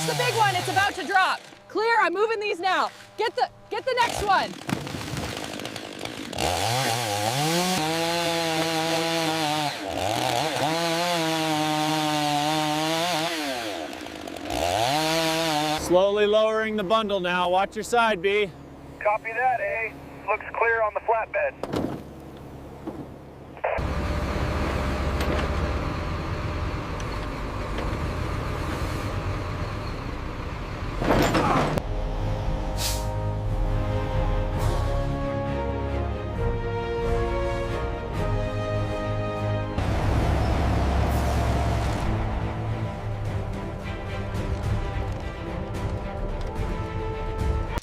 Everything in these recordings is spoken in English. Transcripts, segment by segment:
the big one. It's about to drop. Clear, I'm moving these now. Get the next one. Slowly lowering the bundle now. Watch your side, B. Copy that, A. Looks clear on the flatbed.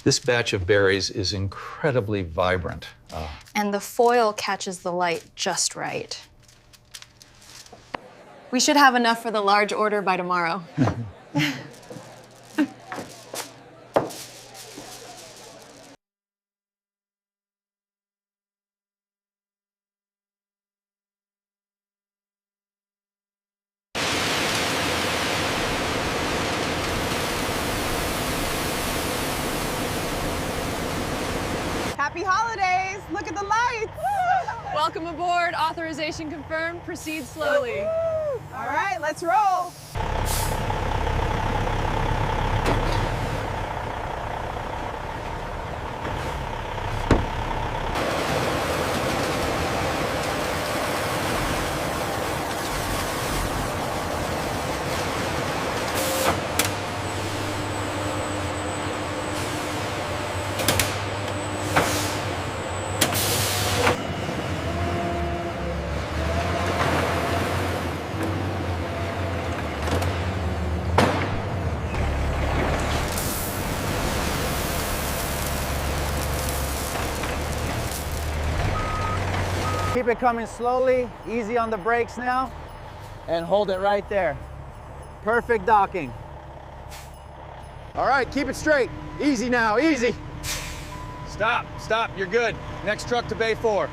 This batch of berries is incredibly vibrant. And the foil catches the light just right. We should have enough for the large order by tomorrow. Happy holidays. Look at the lights. Welcome aboard. Authorization confirmed. Proceed slowly. All right, let's roll. Keep it coming slowly, easy on the brakes now, and hold it right there. Perfect docking. All right, keep it straight. Easy now, easy. Stop, you're good. Next truck to Bay 4.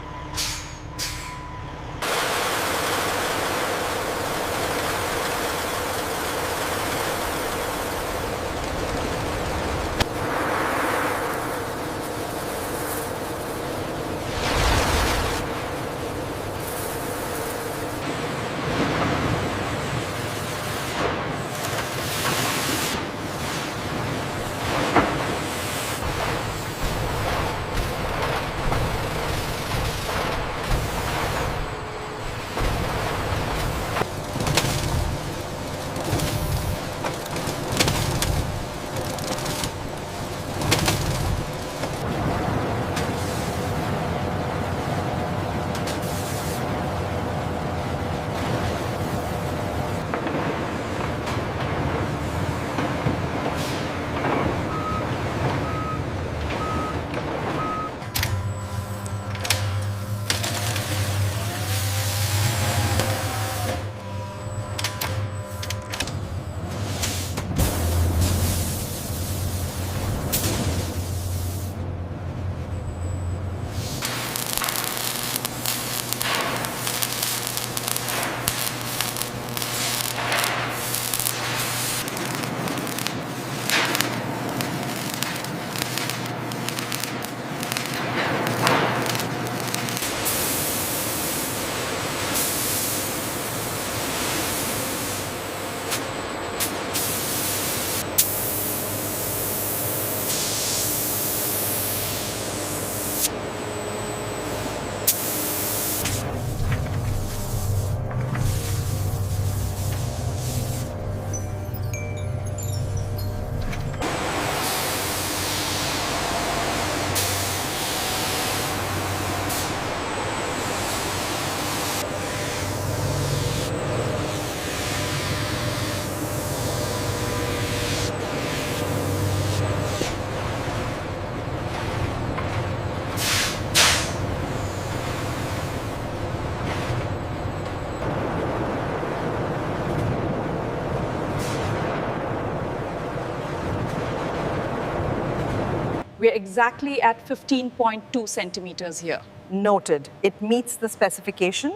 We're exactly at 15.2 centimeters here. Noted. It meets the specification.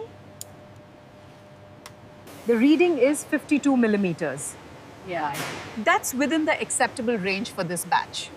The reading is 52 millimeters. Yeah, that's within the acceptable range for this batch.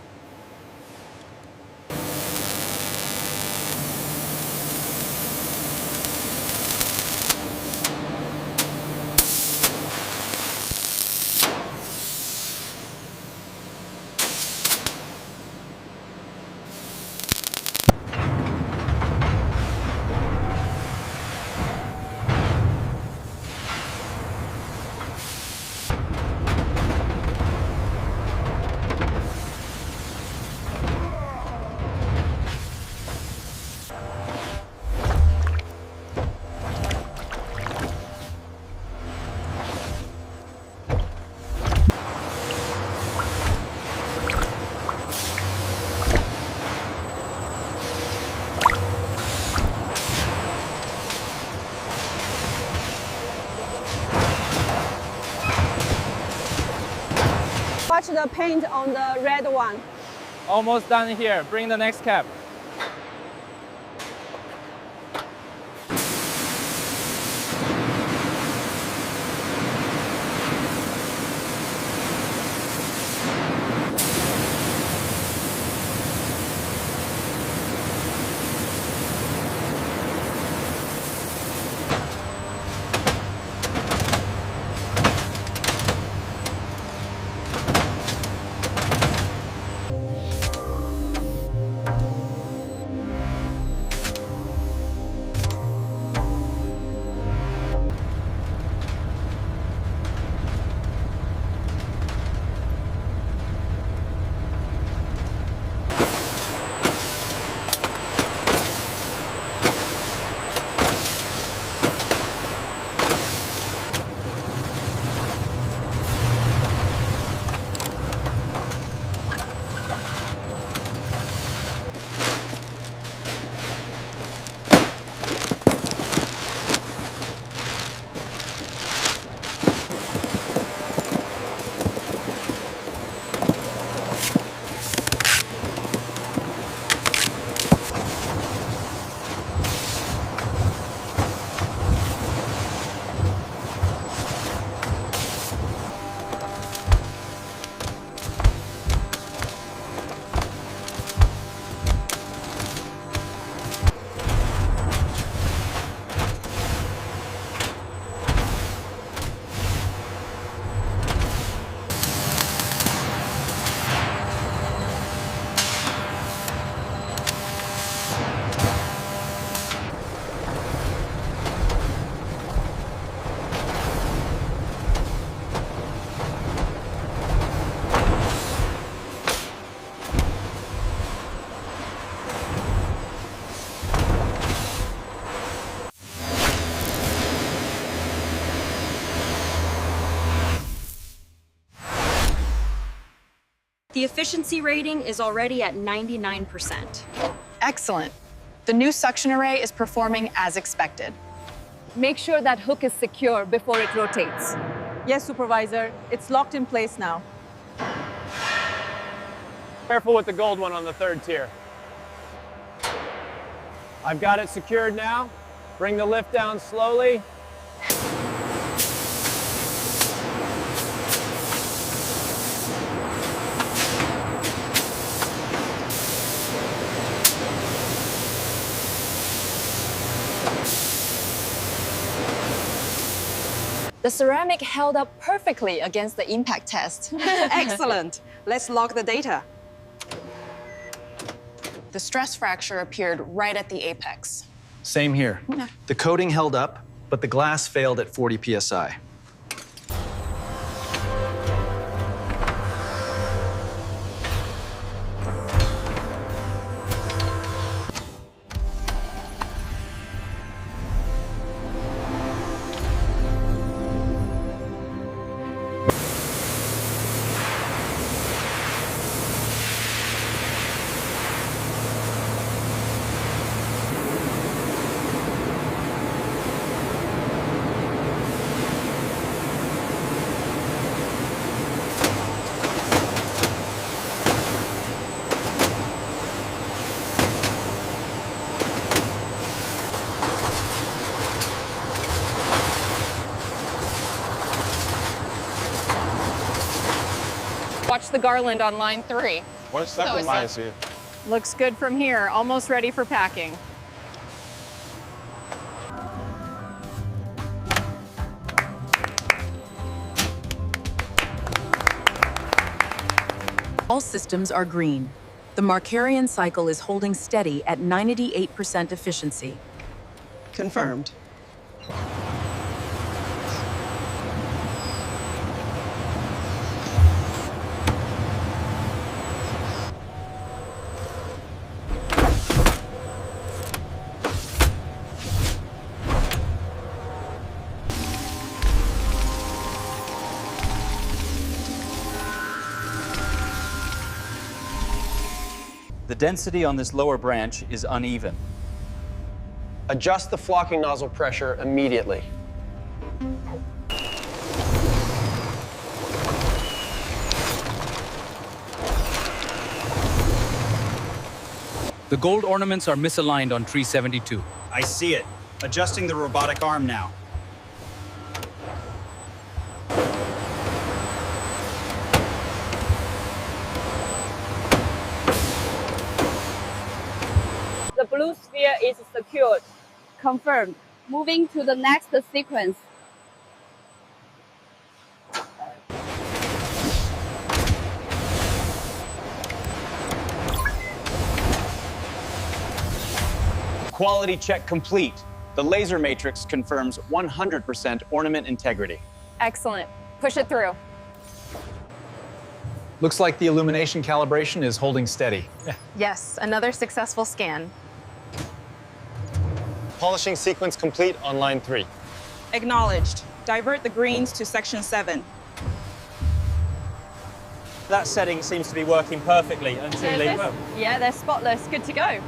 Watch the paint on the red one. Almost done here. Bring the next cap. The efficiency rating is already at 99%. Excellent. The new suction array is performing as expected. Make sure that hook is secure before it rotates. Yes, Supervisor. It's locked in place now. Careful with the gold one on the third tier. I've got it secured now. Bring the lift down slowly. The ceramic held up perfectly against the impact test. Excellent. Let's log the data. The stress fracture appeared right at the apex. Same here. The coating held up, but the glass failed at 40 psi. Watch the garland on line 3. 1 second, minus here. Looks good from here, almost ready for packing. All systems are green. The Markarian cycle is holding steady at 98% efficiency. Confirmed. The density on this lower branch is uneven. Adjust the flocking nozzle pressure immediately. The gold ornaments are misaligned on tree 72. I see it. Adjusting the robotic arm now. The blue sphere is secured. Confirmed. Moving to the next sequence. Quality check complete. The laser matrix confirms 100% ornament integrity. Excellent. Push it through. Looks like the illumination calibration is holding steady. Yes, another successful scan. Polishing sequence complete on line 3. Acknowledged. Divert the greens to section 7. That setting seems to be working perfectly until they won't. Yeah, they're spotless. Good to go.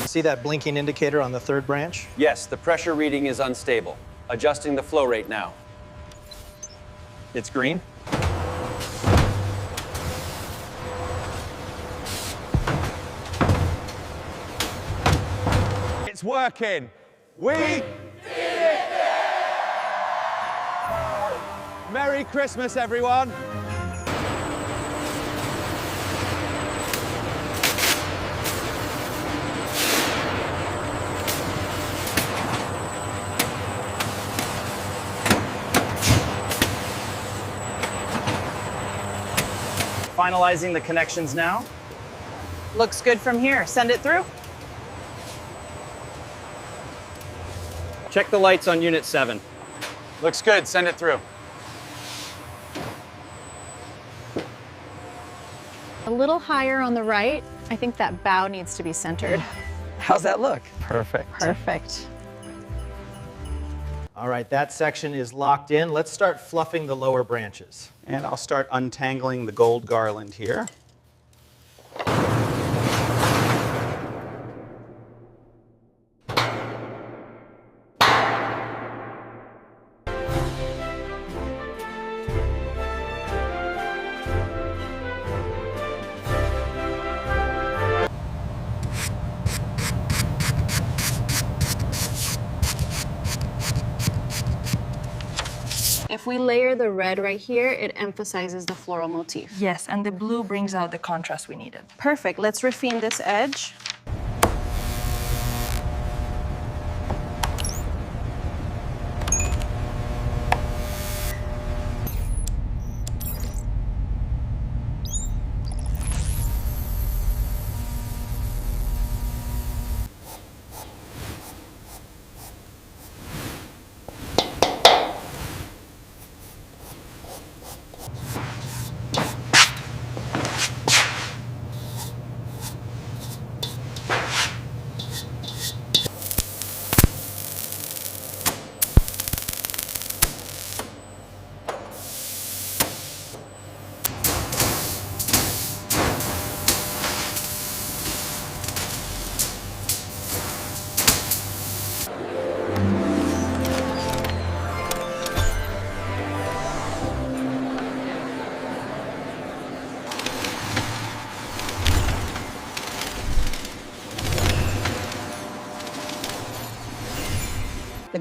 See that blinking indicator on the 3rd branch? Yes, the pressure reading is unstable. Adjusting the flow rate now. It's green. It's working. We did it! Merry Christmas, everyone. Finalizing the connections now. Looks good from here. Send it through. Check the lights on unit 7. Looks good. Send it through. A little higher on the right. I think that bow needs to be centered. How's that look? Perfect. Perfect. All right, that section is locked in. Let's start fluffing the lower branches. And I'll start untangling the gold garland here. If we layer the red right here, it emphasizes the floral motif. Yes, and the blue brings out the contrast we needed. Perfect. Let's refine this edge.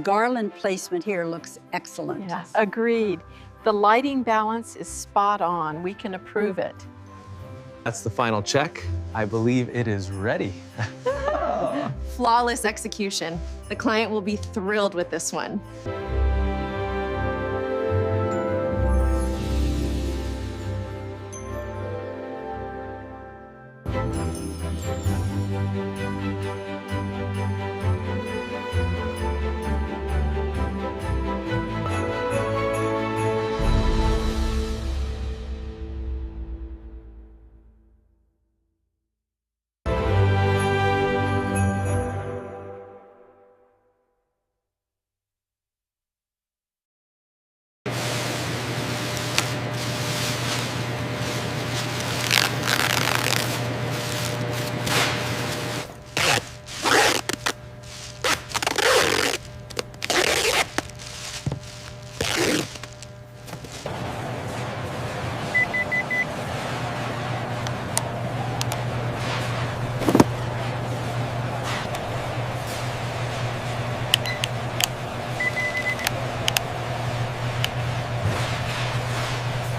garland placement here looks excellent. Yes, agreed. The lighting balance is spot on. We can approve it. That's the final check. I believe it is ready. Flawless execution. The client will be thrilled with this one.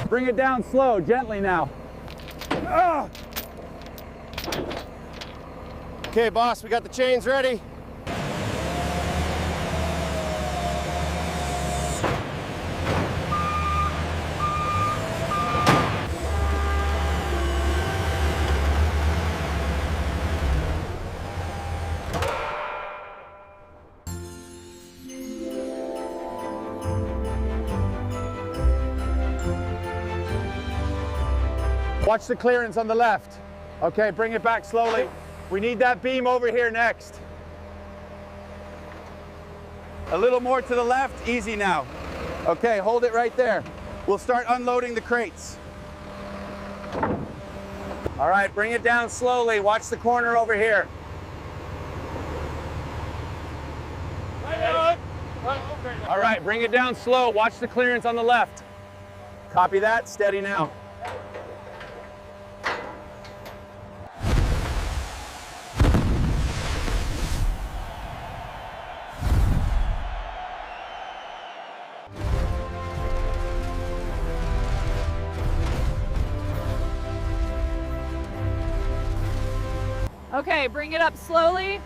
Bring it down slow, gently now. Ah! Okay, boss, we got the chains ready. Watch the clearance on the left. Okay, bring it back slowly. We need that beam over here next. A little more to the left, easy now. Okay, hold it right there. We'll start unloading the crates. All right, bring it down slowly. Watch the corner over here. All right, bring it down slow. Watch the clearance on the left. Copy that, steady now. Okay, bring it up slowly.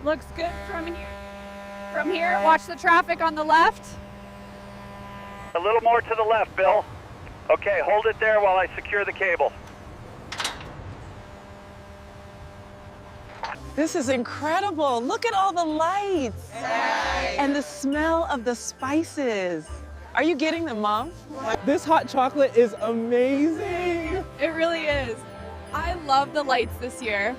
Looks good from here. From here, watch the traffic on the left. A little more to the left, Bill. Okay, hold it there while I secure the cable. This is incredible. Look at all the lights and the smell of the spices. Are you getting them, Mom? This hot chocolate is amazing. It really is. I love the lights this year.